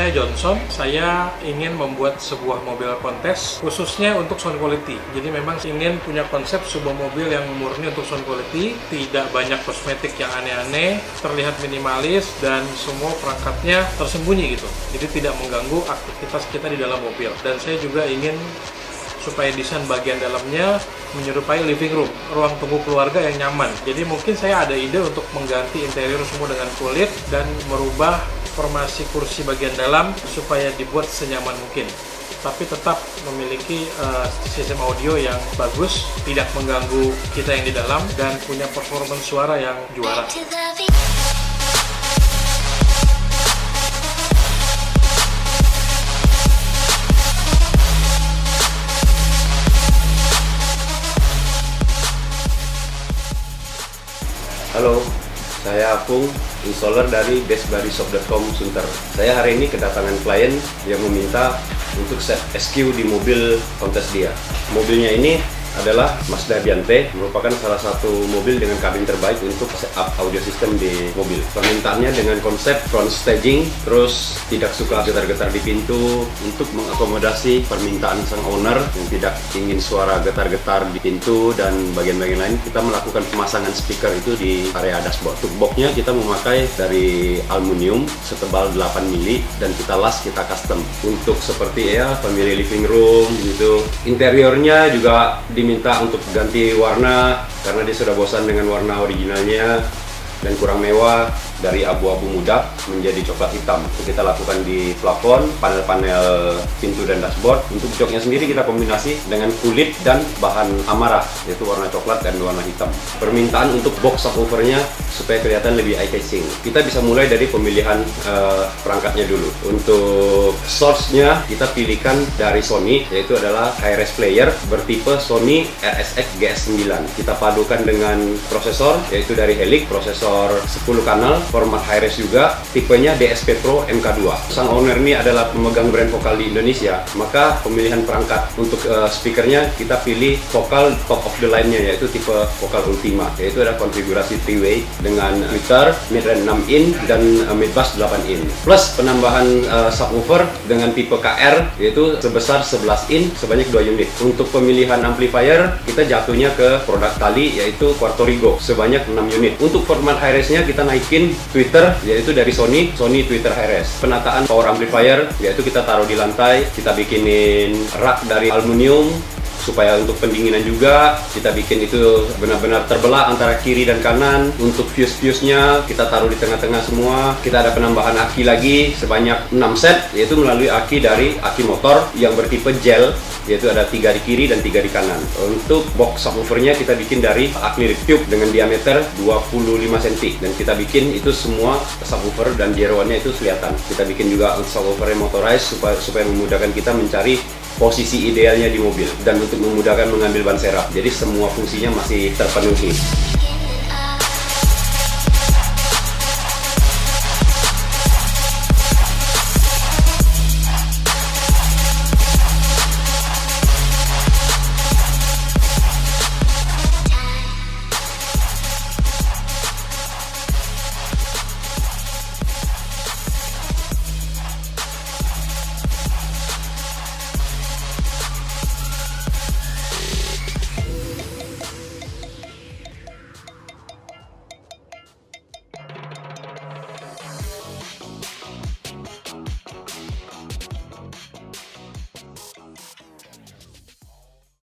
saya Johnson. Saya ingin membuat sebuah mobil kontes khususnya untuk sound quality. Jadi memang ingin punya konsep sebuah mobil yang murni untuk sound quality, tidak banyak kosmetik yang aneh-aneh, terlihat minimalis, dan semua perangkatnya tersembunyi gitu. Jadi tidak mengganggu aktivitas kita di dalam mobil. Dan saya juga ingin supaya desain bagian dalamnya menyerupai living room, ruang tunggu keluarga yang nyaman. Jadi mungkin saya ada ide untuk mengganti interior semua dengan kulit dan merubah formasi kursi bagian dalam supaya dibuat senyaman mungkin. Tapi tetap memiliki sistem audio yang bagus, tidak mengganggu kita yang di dalam, dan punya performance suara yang juara. Halo, saya Apung, installer dari bestbaryshop.com Sunter. Saya hari ini kedatangan klien yang meminta untuk set SQ di mobil kontes dia. Mobilnya ini adalah Mazda Biante, merupakan salah satu mobil dengan kabin terbaik untuk setup audio system di mobil. Permintaannya dengan konsep front staging, terus tidak suka getar-getar di pintu untuk mengakomodasi permintaan sang owner yang tidak ingin suara getar-getar di pintu dan bagian-bagian lain. Kita melakukan pemasangan speaker itu di area dashboard. Untuk boxnya kita memakai dari aluminium setebal 8 mili dan kita custom untuk seperti ya pemilih living room gitu. Interiornya juga diminta untuk ganti warna karena dia sudah bosan dengan warna originalnya dan kurang mewah, dari abu-abu muda menjadi coklat hitam. Itu kita lakukan di plafon, panel-panel pintu dan dashboard. Untuk joknya sendiri kita kombinasi dengan kulit dan bahan amarah, yaitu warna coklat dan warna hitam. Permintaan untuk box subwoofernya supaya kelihatan lebih eye-catching. Kita bisa mulai dari pemilihan perangkatnya dulu. Untuk source-nya kita pilihkan dari Sony, yaitu adalah hi-res player bertipe Sony RSX GS9. Kita padukan dengan prosesor, yaitu dari Helix, prosesor 10 kanal, format hi-res juga, tipenya DSP Pro MK2. Sang owner ini adalah pemegang brand vokal di Indonesia, maka pemilihan perangkat untuk speakernya kita pilih vokal top of the line-nya, yaitu tipe vokal Ultima, yaitu ada konfigurasi 3-way dengan tweeter, mid-range 6 in dan mid-bass 8 in. Plus penambahan subwoofer dengan tipe KR, yaitu sebesar 11 in sebanyak 2 unit. Untuk pemilihan amplifier, kita jatuhnya ke produk Tali, yaitu Quartorigo, sebanyak 6 unit. Untuk format hi-resnya kita naikin tweeter, yaitu dari Sony tweeter hi-res. Penataan power amplifier, yaitu kita taruh di lantai, kita bikinin rak dari aluminium supaya untuk pendinginan juga kita bikin itu benar-benar terbelah antara kiri dan kanan. Untuk fuse-fuse-nya kita taruh di tengah-tengah semua. Kita ada penambahan aki lagi sebanyak 6 set, yaitu melalui aki dari aki motor yang bertipe gel, yaitu ada 3 di kiri dan 3 di kanan. Untuk box subwoofernya kita bikin dari acrylic tube dengan diameter 25 cm dan kita bikin itu semua subwoofer dan jeroannya itu kelihatan. Kita bikin juga subwoofer motorized supaya memudahkan kita mencari posisi idealnya di mobil dan untuk memudahkan mengambil ban serap. Jadi semua fungsinya masih terpenuhi.